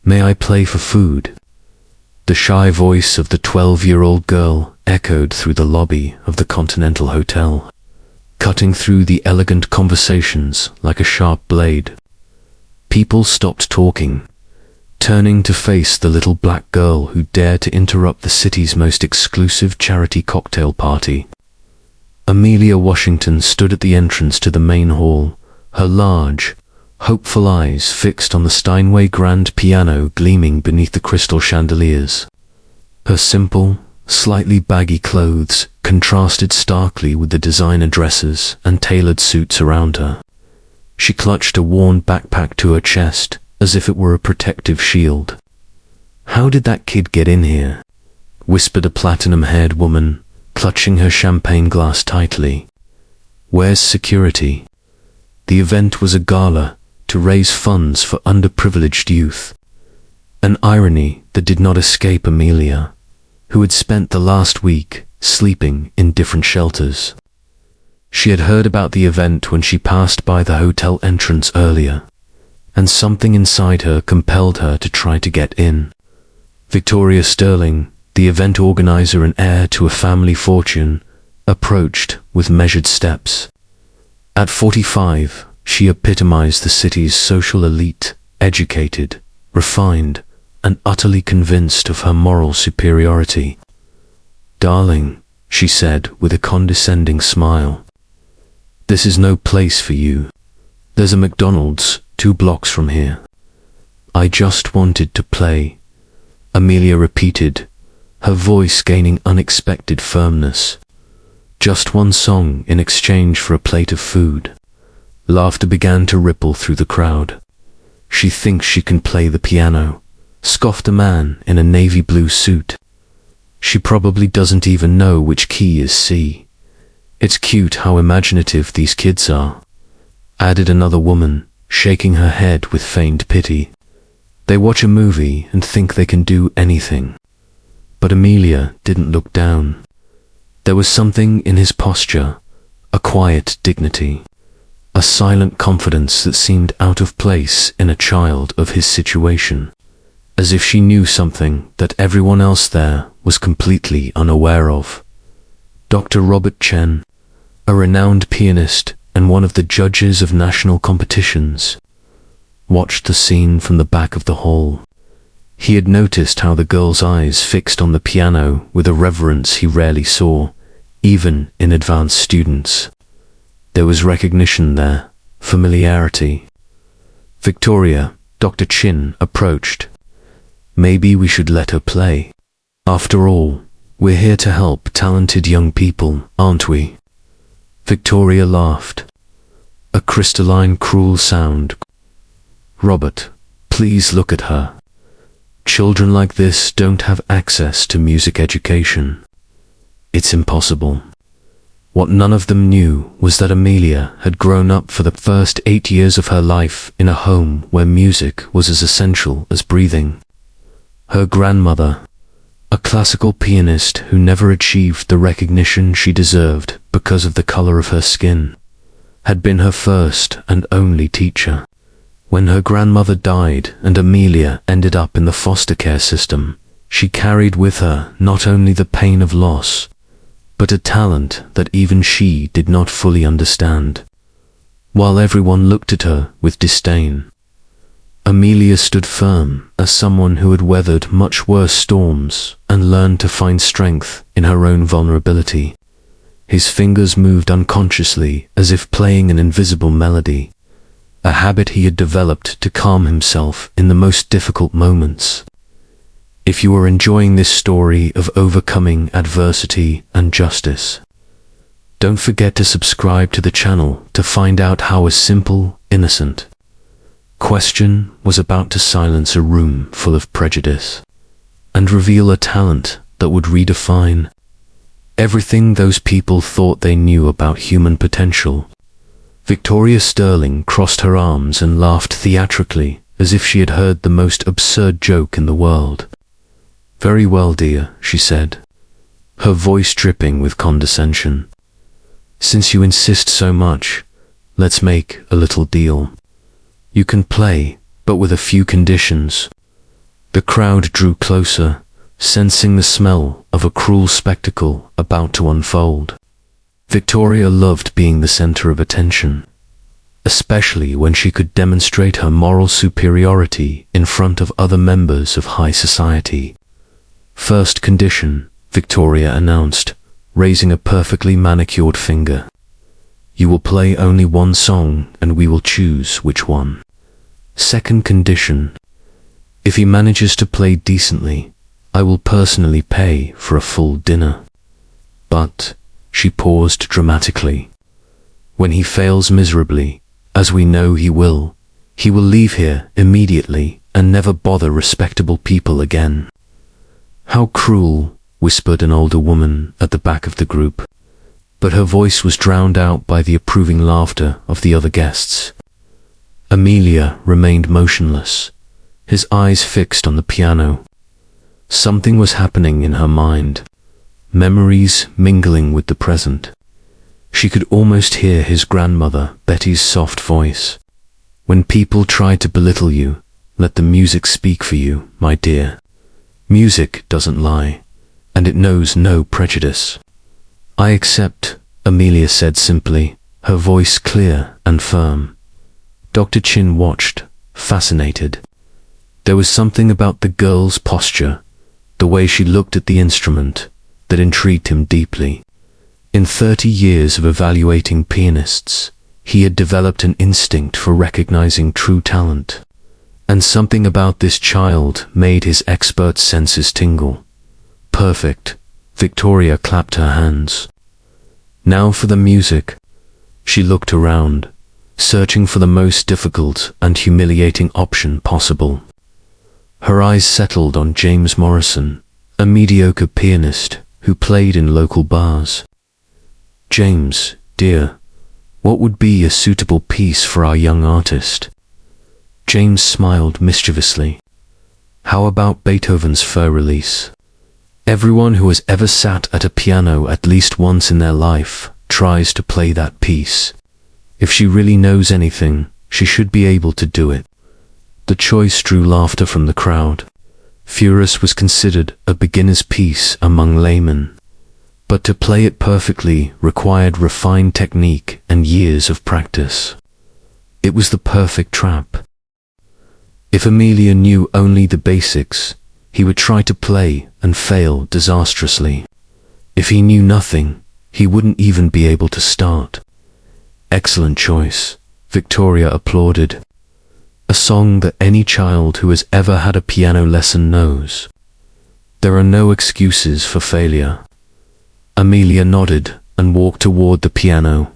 May I play for food?" The shy voice of the 12-year-old girl echoed through the lobby of the Continental Hotel, cutting through the elegant conversations like a sharp blade. People stopped talking, turning to face the little black girl who dared to interrupt the city's most exclusive charity cocktail party. Amelia Washington stood at the entrance to the main hall, her large, hopeful eyes fixed on the Steinway grand piano gleaming beneath the crystal chandeliers. Her simple, slightly baggy clothes contrasted starkly with the designer dresses and tailored suits around her. She clutched a worn backpack to her chest, as if it were a protective shield. "How did that kid get in here?" whispered a platinum-haired woman, clutching her champagne glass tightly. "Where's security?" The event was a gala to raise funds for underprivileged youth. An irony that did not escape Amelia, who had spent the last week sleeping in different shelters. She had heard about the event when she passed by the hotel entrance earlier, and something inside her compelled her to try to get in. Victoria Sterling, the event organizer and heir to a family fortune, approached with measured steps. At 45, she epitomized the city's social elite, educated, refined, and utterly convinced of her moral superiority. "Darling," she said with a condescending smile, "this is no place for you. There's a McDonald's 2 blocks from here." "I just wanted to play," Amelia repeated, her voice gaining unexpected firmness. "Just one song in exchange for a plate of food." Laughter began to ripple through the crowd. "She thinks she can play the piano," scoffed a man in a navy blue suit. "She probably doesn't even know which key is C. It's cute how imaginative these kids are," added another woman, shaking her head with feigned pity. "They watch a movie and think they can do anything." But Amelia didn't look down. There was something in his posture, a quiet dignity, a silent confidence that seemed out of place in a child of his situation, as if she knew something that everyone else there was completely unaware of. Dr. Robert Chen, a renowned pianist and one of the judges of national competitions, watched the scene from the back of the hall. He had noticed how the girl's eyes fixed on the piano with a reverence he rarely saw, even in advanced students. There was recognition there, familiarity. "Victoria," Dr. Chin approached. "Maybe we should let her play. After all, we're here to help talented young people, aren't we?" Victoria laughed, a crystalline, cruel sound. "Robert, please look at her. Children like this don't have access to music education. It's impossible." What none of them knew was that Amelia had grown up for the first 8 years of her life in a home where music was as essential as breathing. Her grandmother, a classical pianist who never achieved the recognition she deserved because of the color of her skin, had been her first and only teacher. When her grandmother died and Amelia ended up in the foster care system, she carried with her not only the pain of loss, but a talent that even she did not fully understand. While everyone looked at her with disdain, Amelia stood firm as someone who had weathered much worse storms and learned to find strength in her own vulnerability. His fingers moved unconsciously as if playing an invisible melody, a habit he had developed to calm himself in the most difficult moments. If you are enjoying this story of overcoming adversity and justice, don't forget to subscribe to the channel to find out how a simple, innocent question was about to silence a room full of prejudice and reveal a talent that would redefine everything those people thought they knew about human potential. Victoria Sterling crossed her arms and laughed theatrically as if she had heard the most absurd joke in the world. "Very well, dear," she said, her voice dripping with condescension. "Since you insist so much, let's make a little deal. You can play, but with a few conditions. The crowd drew closer, sensing the smell of a cruel spectacle about to unfold. Victoria loved being the center of attention, especially when she could demonstrate her moral superiority in front of other members of high society. First condition, Victoria announced, raising a perfectly manicured finger. You will play only one song and we will choose which one. Second condition, if he manages to play decently, I will personally pay for a full dinner. But, she paused dramatically, when he fails miserably, as we know he will leave here immediately and never bother respectable people again. How cruel, whispered an older woman at the back of the group, but her voice was drowned out by the approving laughter of the other guests. Amelia remained motionless, his eyes fixed on the piano. Something was happening in her mind, memories mingling with the present. She could almost hear his grandmother, Betty's soft voice. When people try to belittle you, let the music speak for you, my dear. Music doesn't lie, and it knows no prejudice. I accept, Amelia said simply, her voice clear and firm. Dr. Chin watched, fascinated. There was something about the girl's posture, the way she looked at the instrument, that intrigued him deeply. In 30 years of evaluating pianists, he had developed an instinct for recognizing true talent. And something about this child made his expert senses tingle. Perfect. Victoria clapped her hands. Now for the music. She looked around, searching for the most difficult and humiliating option possible. Her eyes settled on James Morrison, a mediocre pianist who played in local bars. James, dear, what would be a suitable piece for our young artist? James smiled mischievously. How about Beethoven's Fur Release? Everyone who has ever sat at a piano at least once in their life tries to play that piece. If she really knows anything, she should be able to do it. The choice drew laughter from the crowd. Furus was considered a beginner's piece among laymen, but to play it perfectly required refined technique and years of practice. It was the perfect trap. If Amelia knew only the basics, he would try to play and fail disastrously. If he knew nothing, he wouldn't even be able to start. Excellent choice, Victoria applauded. A song that any child who has ever had a piano lesson knows. There are no excuses for failure. Amelia nodded and walked toward the piano.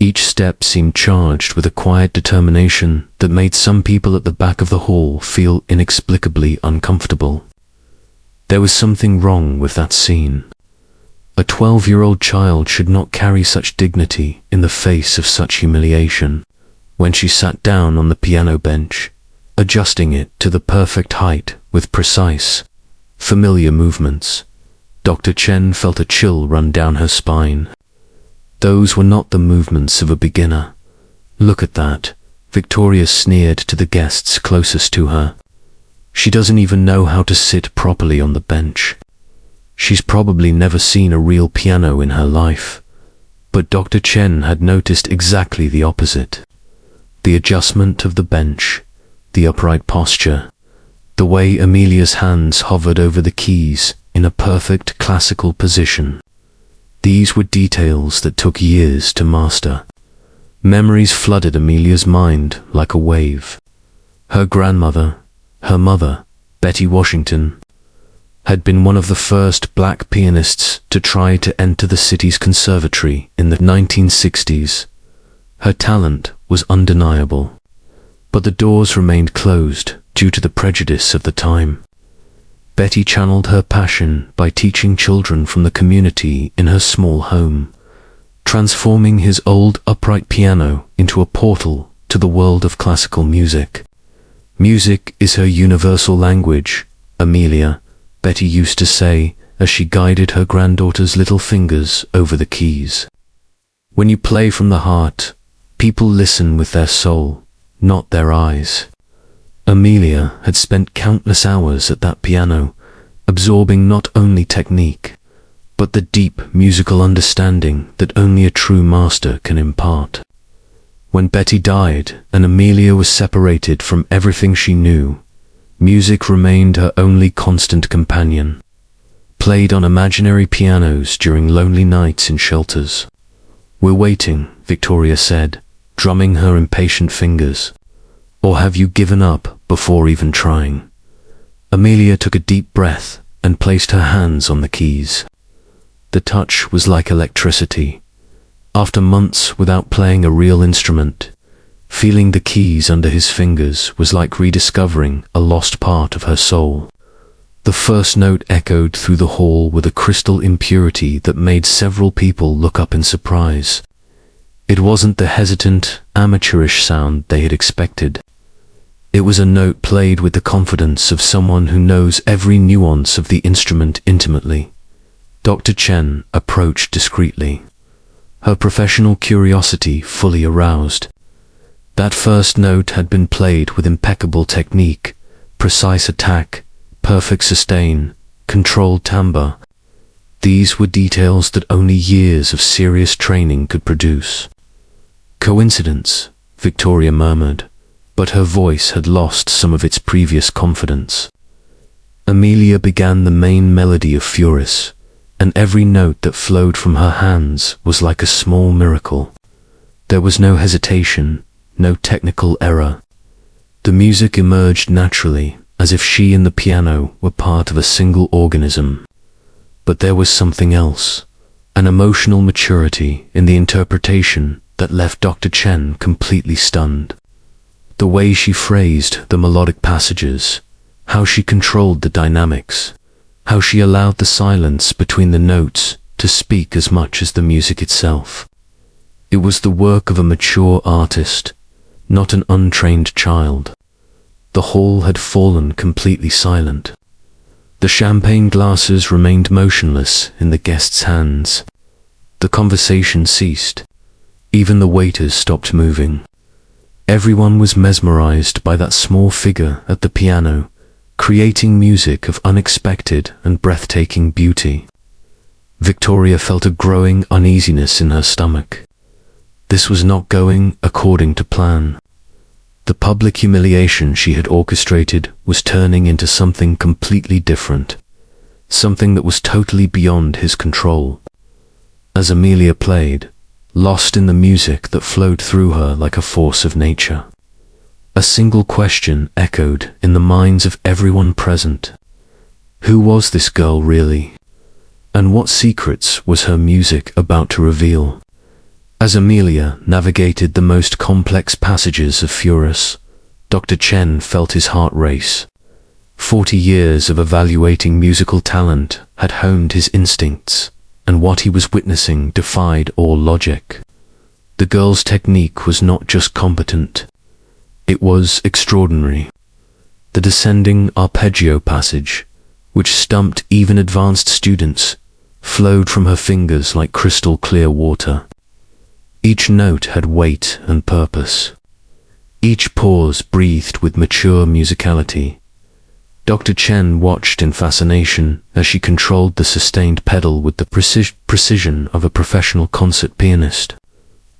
Each step seemed charged with a quiet determination that made some people at the back of the hall feel inexplicably uncomfortable. There was something wrong with that scene. A 12-year-old child should not carry such dignity in the face of such humiliation. When she sat down on the piano bench, adjusting it to the perfect height with precise, familiar movements, Dr. Chen felt a chill run down her spine. Those were not the movements of a beginner. Look at that, Victoria sneered to the guests closest to her. She doesn't even know how to sit properly on the bench. She's probably never seen a real piano in her life. But Dr. Chen had noticed exactly the opposite. The adjustment of the bench, the upright posture, the way Amelia's hands hovered over the keys in a perfect classical position. These were details that took years to master. Memories flooded Amelia's mind like a wave. Her grandmother, her mother, Betty Washington, had been one of the first black pianists to try to enter the city's conservatory in the 1960s. Her talent was undeniable, but the doors remained closed due to the prejudice of the time. Betty channeled her passion by teaching children from the community in her small home, transforming his old upright piano into a portal to the world of classical music. Music is her universal language, Amelia, Betty used to say as she guided her granddaughter's little fingers over the keys. When you play from the heart, people listen with their soul, not their eyes. Amelia had spent countless hours at that piano, absorbing not only technique, but the deep musical understanding that only a true master can impart. When Betty died and Amelia was separated from everything she knew, music remained her only constant companion, played on imaginary pianos during lonely nights in shelters. "We're waiting," Victoria said, drumming her impatient fingers. "Or have you given up before even trying?" Amelia took a deep breath and placed her hands on the keys. The touch was like electricity. After months without playing a real instrument, feeling the keys under his fingers was like rediscovering a lost part of her soul. The first note echoed through the hall with a crystal impurity that made several people look up in surprise. It wasn't the hesitant, amateurish sound they had expected. It was a note played with the confidence of someone who knows every nuance of the instrument intimately. Dr. Chen approached discreetly, her professional curiosity fully aroused. That first note had been played with impeccable technique, precise attack, perfect sustain, controlled timbre. These were details that only years of serious training could produce. "Coincidence," Victoria murmured, but her voice had lost some of its previous confidence. Amelia began the main melody of Furious, and every note that flowed from her hands was like a small miracle. There was no hesitation, no technical error. The music emerged naturally, as if she and the piano were part of a single organism. But there was something else, an emotional maturity in the interpretation that left Dr. Chen completely stunned. The way she phrased the melodic passages, how she controlled the dynamics, how she allowed the silence between the notes to speak as much as the music itself. It was the work of a mature artist, not an untrained child. The hall had fallen completely silent. The champagne glasses remained motionless in the guests' hands. The conversation ceased. Even the waiters stopped moving. Everyone was mesmerized by that small figure at the piano, creating music of unexpected and breathtaking beauty. Victoria felt a growing uneasiness in her stomach. This was not going according to plan. The public humiliation she had orchestrated was turning into something completely different, something that was totally beyond his control. As Amelia played, lost in the music that flowed through her like a force of nature, a single question echoed in the minds of everyone present. Who was this girl really? And what secrets was her music about to reveal? As Amelia navigated the most complex passages of Furious, Dr. Chen felt his heart race. 40 years of evaluating musical talent had honed his instincts, and what he was witnessing defied all logic. The girl's technique was not just competent, it was extraordinary. The descending arpeggio passage, which stumped even advanced students, flowed from her fingers like crystal clear water. Each note had weight and purpose. Each pause breathed with mature musicality. Dr. Chen watched in fascination as she controlled the sustained pedal with the precision of a professional concert pianist.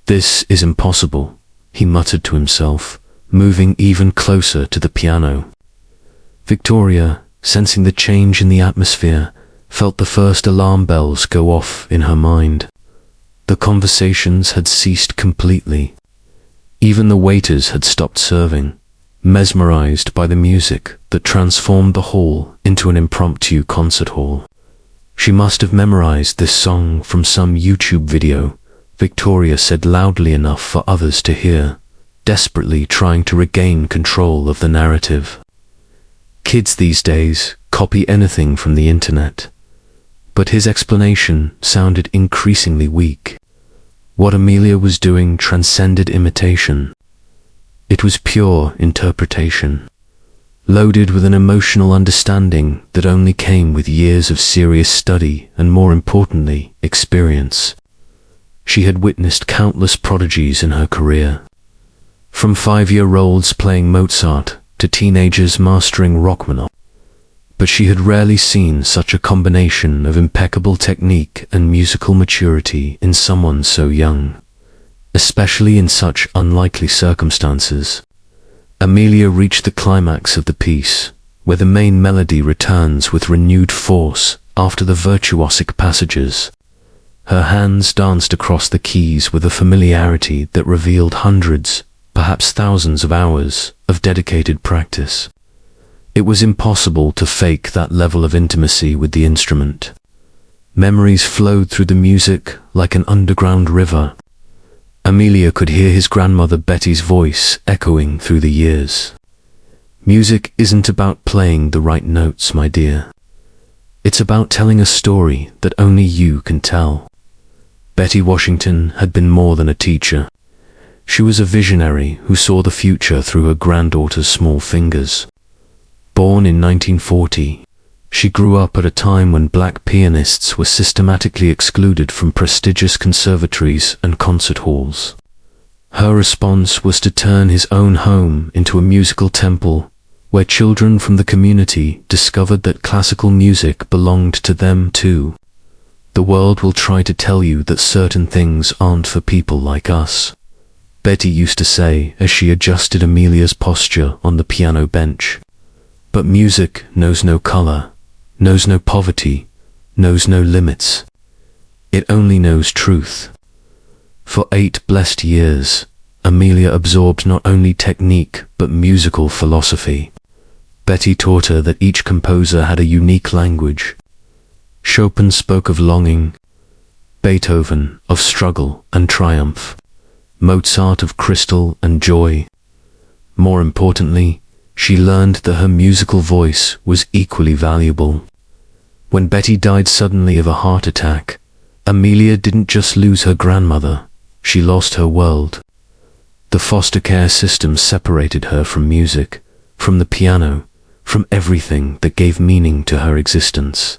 "This is impossible," he muttered to himself, moving even closer to the piano. Victoria, sensing the change in the atmosphere, felt the first alarm bells go off in her mind. The conversations had ceased completely. Even the waiters had stopped serving, mesmerized by the music that transformed the hall into an impromptu concert hall. "She must have memorized this song from some YouTube video," Victoria said loudly enough for others to hear, desperately trying to regain control of the narrative. Kids these days copy anything from the internet. But his explanation sounded increasingly weak. What Amelia was doing transcended imitation. It was pure interpretation, loaded with an emotional understanding that only came with years of serious study and, more importantly, experience. She had witnessed countless prodigies in her career, from 5-year-olds playing Mozart to to teenagers mastering Rachmaninoff. But she had rarely seen such a combination of impeccable technique and musical maturity in someone so young, especially in such unlikely circumstances. Amelia reached the climax of the piece, where the main melody returns with renewed force after the virtuosic passages. Her hands danced across the keys with a familiarity that revealed hundreds, perhaps thousands of hours of dedicated practice. It was impossible to fake that level of intimacy with the instrument. Memories flowed through the music like an underground river. Amelia could hear his grandmother Betty's voice echoing through the years. Music isn't about playing the right notes, my dear. It's about telling a story that only you can tell. Betty Washington had been more than a teacher. She was a visionary who saw the future through her granddaughter's small fingers. Born in 1940, she grew up at a time when black pianists were systematically excluded from prestigious conservatories and concert halls. Her response was to turn his own home into a musical temple, where children from the community discovered that classical music belonged to them too. The world will try to tell you that certain things aren't for people like us, Betty used to say as she adjusted Amelia's posture on the piano bench. But music knows no color, knows no poverty, knows no limits. It only knows truth. For 8 blessed years, Amelia absorbed not only technique but musical philosophy. Betty taught her that each composer had a unique language. Chopin spoke of longing, Beethoven of struggle and triumph, Mozart of crystal and joy. More importantly, she learned that her musical voice was equally valuable. When Betty died suddenly of a heart attack, Amelia didn't just lose her grandmother, she lost her world. The foster care system separated her from music, from the piano, from everything that gave meaning to her existence.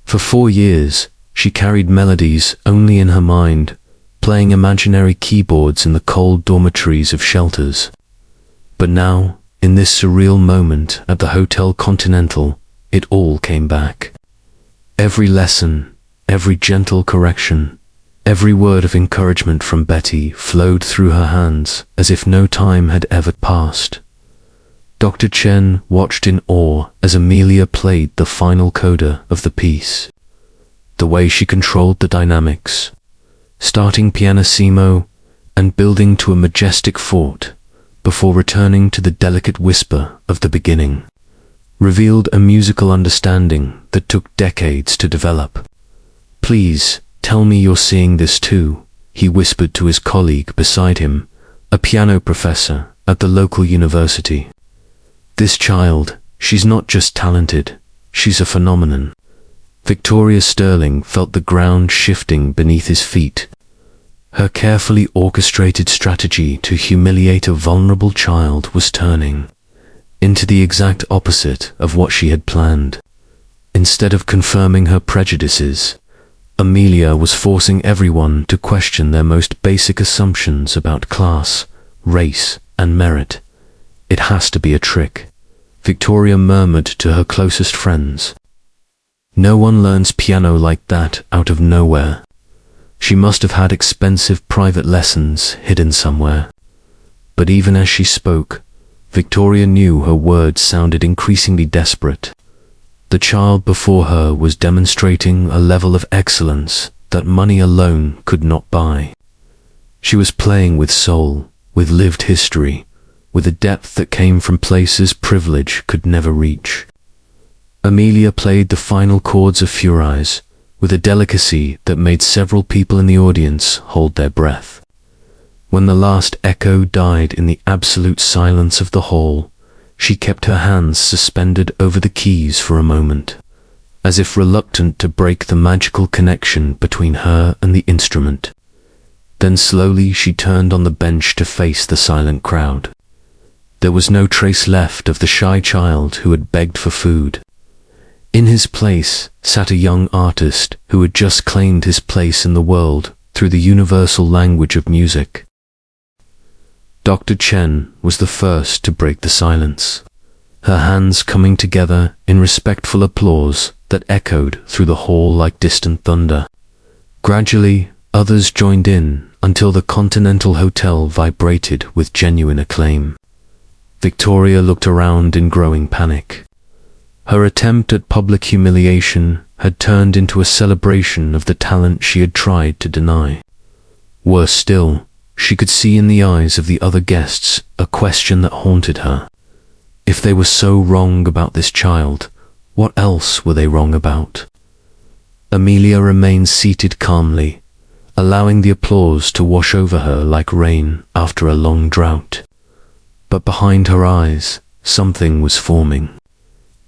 For 4 years, she carried melodies only in her mind, playing imaginary keyboards in the cold dormitories of shelters. But now, in this surreal moment at the Hotel Continental, it all came back. Every lesson, every gentle correction, every word of encouragement from Betty flowed through her hands as if no time had ever passed. Dr. Chen watched in awe as Amelia played the final coda of the piece. The way she controlled the dynamics, starting pianissimo and building to a majestic fort, before returning to the delicate whisper of the beginning, revealed a musical understanding that took decades to develop. "Please, tell me you're seeing this too," he whispered to his colleague beside him, a piano professor at the local university. "This child, she's not just talented, she's a phenomenon." Victoria Sterling felt the ground shifting beneath his feet. Her carefully orchestrated strategy to humiliate a vulnerable child was turning into the exact opposite of what she had planned. Instead of confirming her prejudices, Amelia was forcing everyone to question their most basic assumptions about class, race, and merit. "It has to be a trick," Victoria murmured to her closest friends. "No one learns piano like that out of nowhere. She must have had expensive private lessons hidden somewhere." But even as she spoke, Victoria knew her words sounded increasingly desperate. The child before her was demonstrating a level of excellence that money alone could not buy. She was playing with soul, with lived history, with a depth that came from places privilege could never reach. Amelia played the final chords of Furies with a delicacy that made several people in the audience hold their breath. When the last echo died in the absolute silence of the hall, she kept her hands suspended over the keys for a moment, as if reluctant to break the magical connection between her and the instrument. Then slowly she turned on the bench to face the silent crowd. There was no trace left of the shy child who had begged for food. In his place sat a young artist who had just claimed his place in the world through the universal language of music. Dr. Chen was the first to break the silence, her hands coming together in respectful applause that echoed through the hall like distant thunder. Gradually, others joined in until the Continental Hotel vibrated with genuine acclaim. Victoria looked around in growing panic. Her attempt at public humiliation had turned into a celebration of the talent she had tried to deny. Worse still, she could see in the eyes of the other guests a question that haunted her. If they were so wrong about this child, what else were they wrong about? Amelia remained seated calmly, allowing the applause to wash over her like rain after a long drought. But behind her eyes, something was forming.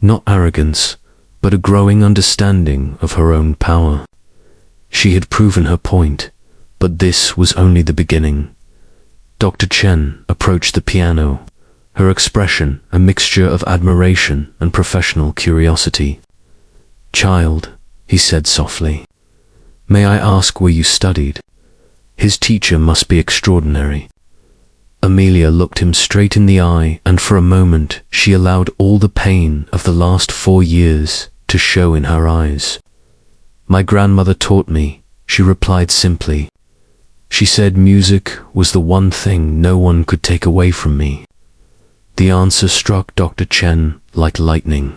Not arrogance, but a growing understanding of her own power. She had proven her point, but this was only the beginning. Dr. Chen approached the piano, her expression a mixture of admiration and professional curiosity. "Child," he said softly, "may I ask where you studied? His teacher must be extraordinary." Amelia looked him straight in the eye, and for a moment she allowed all the pain of the last 4 years to show in her eyes. "My grandmother taught me," she replied simply. "She said music was the one thing no one could take away from me." The answer struck Dr. Chen like lightning.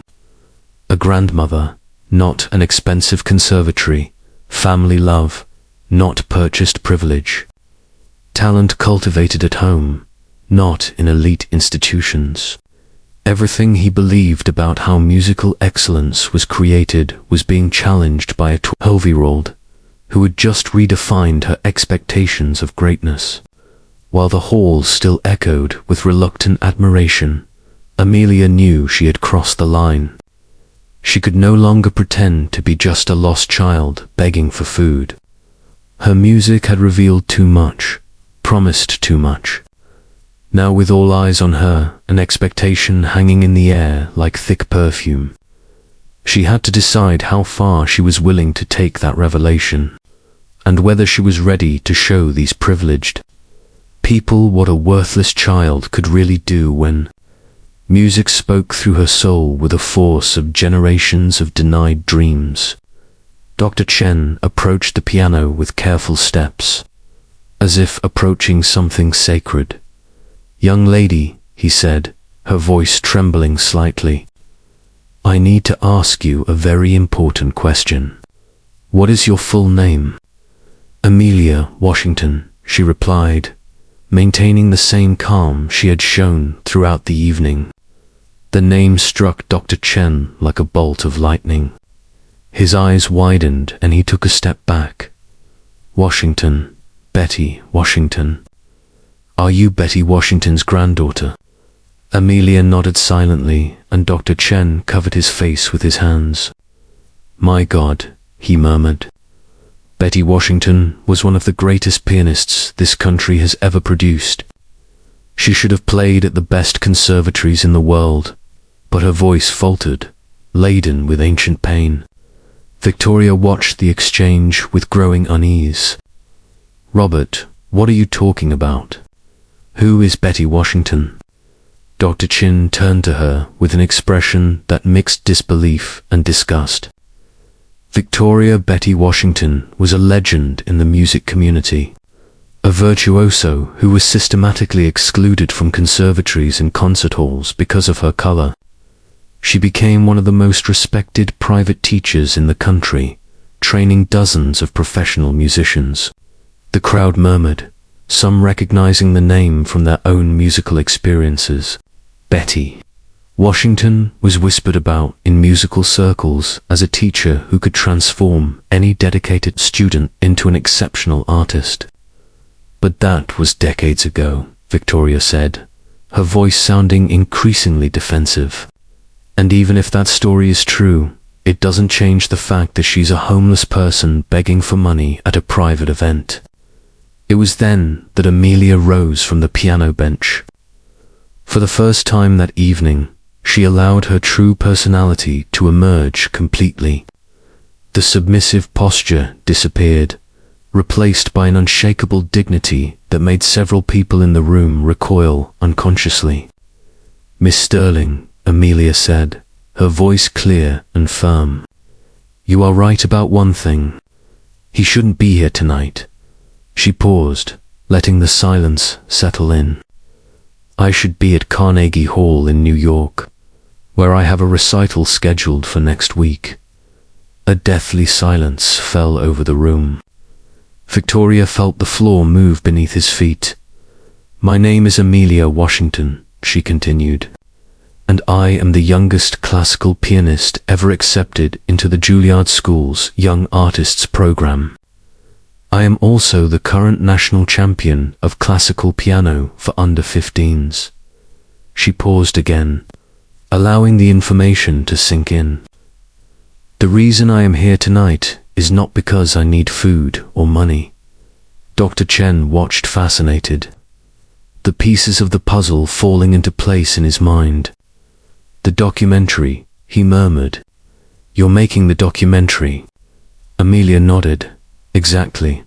A grandmother, not an expensive conservatory, family love, not purchased privilege. Talent cultivated at home, not in elite institutions. Everything he believed about how musical excellence was created was being challenged by a 12-year-old who had just redefined her expectations of greatness. While the hall still echoed with reluctant admiration, Amelia knew she had crossed the line. She could no longer pretend to be just a lost child begging for food. Her music had revealed too much, promised too much. Now, with all eyes on her, an expectation hanging in the air like thick perfume, she had to decide how far she was willing to take that revelation, and whether she was ready to show these privileged people what a worthless child could really do when music spoke through her soul with the force of generations of denied dreams. Dr. Chen approached the piano with careful steps, as if approaching something sacred. "Young lady," he said, her voice trembling slightly, "I need to ask you a very important question. What is your full name?" "Amelia Washington," she replied, maintaining the same calm she had shown throughout the evening. The name struck Dr. Chen like a bolt of lightning. His eyes widened and he took a step back. "Washington, Betty Washington. Are you Betty Washington's granddaughter?" Amelia nodded silently, and Dr. Chen covered his face with his hands. "My God," he murmured. Betty Washington was one of the greatest pianists this country has ever produced. She should have played at the best conservatories in the world, but her voice faltered, laden with ancient pain. Victoria watched the exchange with growing unease. "Robert, what are you talking about? Who is Betty Washington?" Dr. Chen turned to her with an expression that mixed disbelief and disgust. Victoria Betty Washington was a legend in the music community, a virtuoso who was systematically excluded from conservatories and concert halls because of her color. She became one of the most respected private teachers in the country, training dozens of professional musicians. The crowd murmured, some recognizing the name from their own musical experiences. Betty Washington was whispered about in musical circles as a teacher who could transform any dedicated student into an exceptional artist. "But that was decades ago," Victoria said, her voice sounding increasingly defensive. "And even if that story is true, it doesn't change the fact that she's a homeless person begging for money at a private event." It was then that Amelia rose from the piano bench. For the first time that evening, she allowed her true personality to emerge completely. The submissive posture disappeared, replaced by an unshakable dignity that made several people in the room recoil unconsciously. "Miss Sterling," Amelia said, her voice clear and firm. "You are right about one thing. He shouldn't be here tonight." She paused, letting the silence settle in. "I should be at Carnegie Hall in New York, where I have a recital scheduled for next week." A deathly silence fell over the room. Victoria felt the floor move beneath his feet. "My name is Amelia Washington," she continued, "and I am the youngest classical pianist ever accepted into the Juilliard School's Young Artists program. I am also the current national champion of classical piano for under 15s. She paused again, allowing the information to sink in. "The reason I am here tonight is not because I need food or money." Dr. Chen watched fascinated, the pieces of the puzzle falling into place in his mind. "The documentary," he murmured. "You're making the documentary?" Amelia nodded. "Exactly.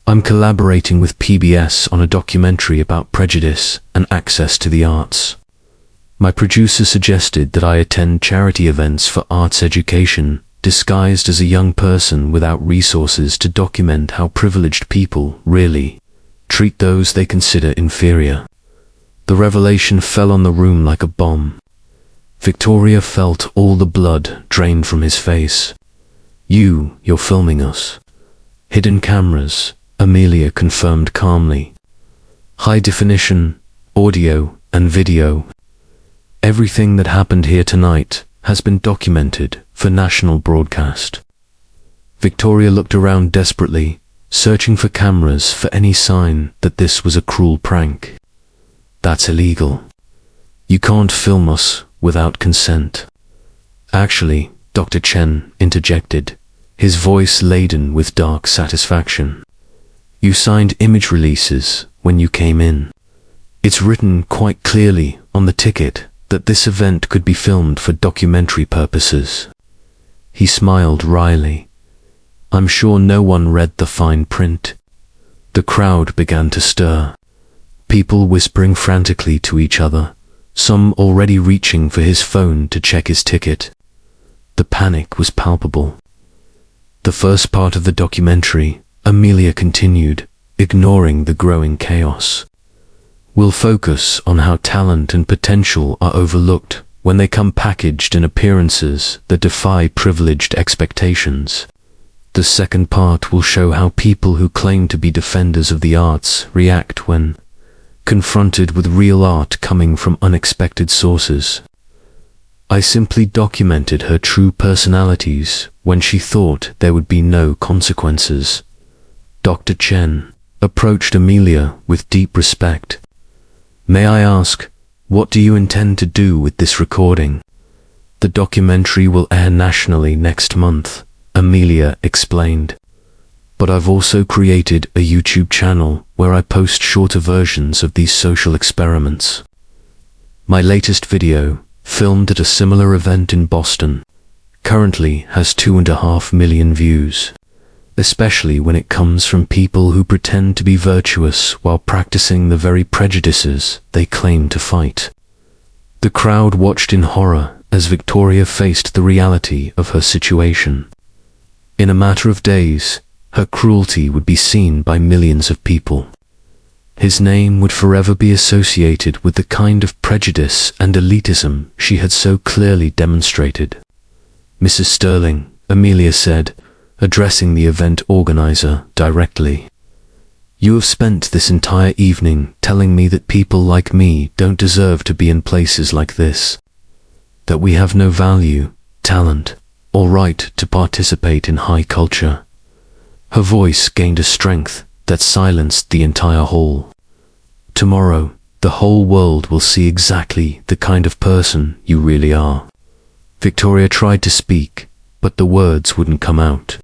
I'm collaborating with PBS on a documentary about prejudice and access to the arts. My producer suggested that I attend charity events for arts education, disguised as a young person without resources to document how privileged people really treat those they consider inferior." The revelation fell on the room like a bomb. Victoria felt all the blood drain from his face. You're filming us." "Hidden cameras," Amelia confirmed calmly. "High definition, audio and video. Everything that happened here tonight has been documented for national broadcast." Victoria looked around desperately, searching for cameras for any sign that this was a cruel prank. "That's illegal. You can't film us without consent." "Actually," Dr. Chen interjected, his voice laden with dark satisfaction, "you signed image releases when you came in. It's written quite clearly on the ticket that this event could be filmed for documentary purposes." He smiled wryly. "I'm sure no one read the fine print." The crowd began to stir, people whispering frantically to each other, some already reaching for his phone to check his ticket. The panic was palpable. "The first part of the documentary," Amelia continued, ignoring the growing chaos, "will focus on how talent and potential are overlooked when they come packaged in appearances that defy privileged expectations. The second part will show how people who claim to be defenders of the arts react when confronted with real art coming from unexpected sources. I simply documented her true personalities when she thought there would be no consequences." Dr. Chen approached Amelia with deep respect. "May I ask, what do you intend to do with this recording?" "The documentary will air nationally next month," Amelia explained. "But I've also created a YouTube channel where I post shorter versions of these social experiments. My latest video, filmed at a similar event in Boston, currently has 2.5 million views, especially when it comes from people who pretend to be virtuous while practicing the very prejudices they claim to fight." The crowd watched in horror as Victoria faced the reality of her situation. In a matter of days, her cruelty would be seen by millions of people. His name would forever be associated with the kind of prejudice and elitism she had so clearly demonstrated. "Mrs. Sterling," Amelia said, addressing the event organizer directly, "you have spent this entire evening telling me that people like me don't deserve to be in places like this, that we have no value, talent, or right to participate in high culture." Her voice gained a strength that silenced the entire hall. "Tomorrow, the whole world will see exactly the kind of person you really are." Victoria tried to speak, but the words wouldn't come out.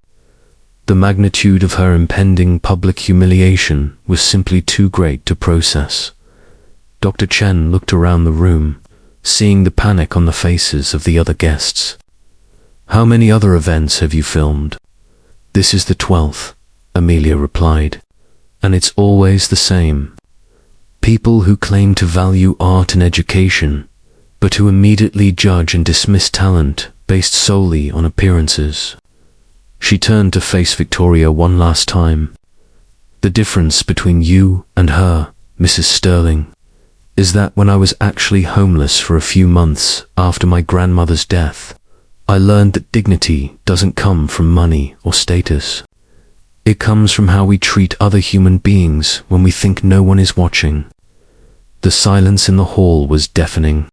The magnitude of her impending public humiliation was simply too great to process. Dr. Chen looked around the room, seeing the panic on the faces of the other guests. "How many other events have you filmed?" "This is the 12th," Amelia replied. And it's always the same. People who claim to value art and education, but who immediately judge and dismiss talent based solely on appearances. She turned to face Victoria one last time. The difference between you and her, Mrs. Sterling, is that when I was actually homeless for a few months after my grandmother's death, I learned that dignity doesn't come from money or status. It comes from how we treat other human beings when we think no one is watching. The silence in the hall was deafening.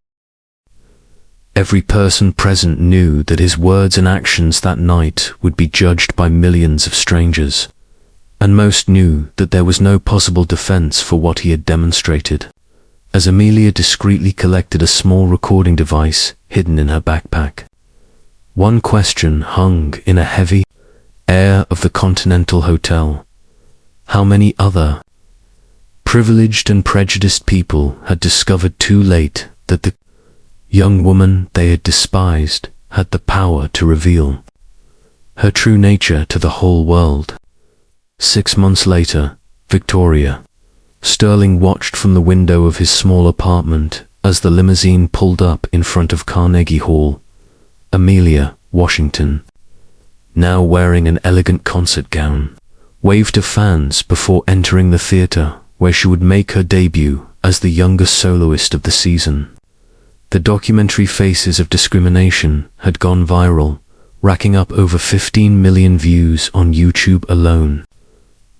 Every person present knew that his words and actions that night would be judged by millions of strangers, and most knew that there was no possible defense for what he had demonstrated, as Amelia discreetly collected a small recording device hidden in her backpack. One question hung in a heavy air of the Continental Hotel. How many other privileged and prejudiced people had discovered too late that the young woman they had despised had the power to reveal her true nature to the whole world? 6 months later, Victoria. Sterling watched from the window of his small apartment as the limousine pulled up in front of Carnegie Hall. Amelia, Washington, now wearing an elegant concert gown, waved to fans before entering the theater where she would make her debut as the youngest soloist of the season. The documentary Faces of Discrimination had gone viral, racking up over 15 million views on YouTube alone.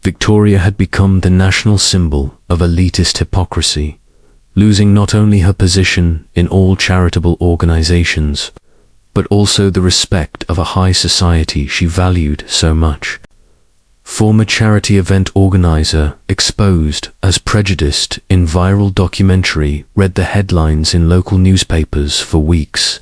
Victoria had become the national symbol of elitist hypocrisy, losing not only her position in all charitable organizations, but also the respect of a high society she valued so much. Former charity event organizer exposed as prejudiced in viral documentary read the headlines in local newspapers for weeks.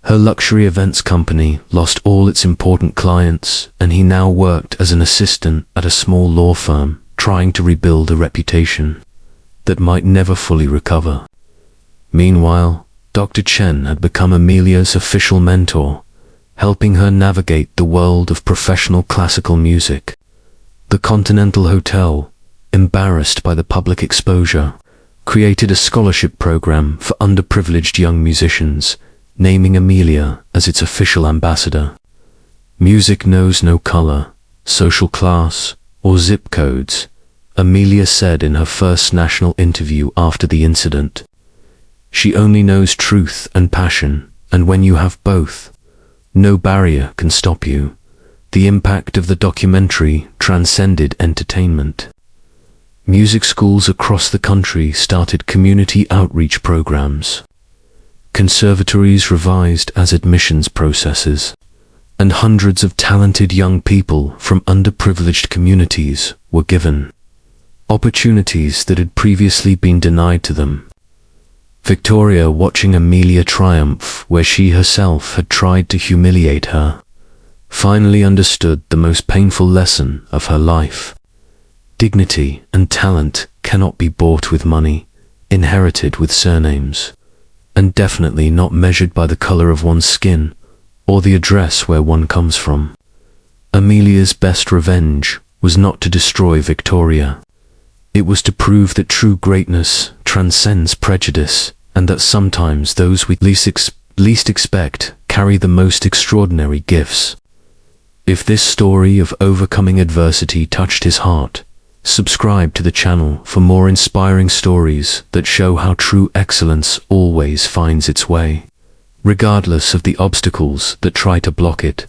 Her luxury events company lost all its important clients, and he now worked as an assistant at a small law firm, trying to rebuild a reputation that might never fully recover. Meanwhile, Dr. Chen had become Amelia's official mentor, helping her navigate the world of professional classical music. The Continental Hotel, embarrassed by the public exposure, created a scholarship program for underprivileged young musicians, naming Amelia as its official ambassador. Music knows no color, social class, or zip codes, Amelia said in her first national interview after the incident. She only knows truth and passion, and when you have both, no barrier can stop you. The impact of the documentary transcended entertainment. Music schools across the country started community outreach programs. Conservatories revised as admissions processes, and hundreds of talented young people from underprivileged communities were given opportunities that had previously been denied to them. Victoria, watching Amelia triumph where she herself had tried to humiliate her, finally understood the most painful lesson of her life. Dignity and talent cannot be bought with money, inherited with surnames, and definitely not measured by the color of one's skin or the address where one comes from. Amelia's best revenge was not to destroy Victoria. It was to prove that true greatness transcends prejudice, and that sometimes those we least expect carry the most extraordinary gifts. If this story of overcoming adversity touched his heart, subscribe to the channel for more inspiring stories that show how true excellence always finds its way, regardless of the obstacles that try to block it.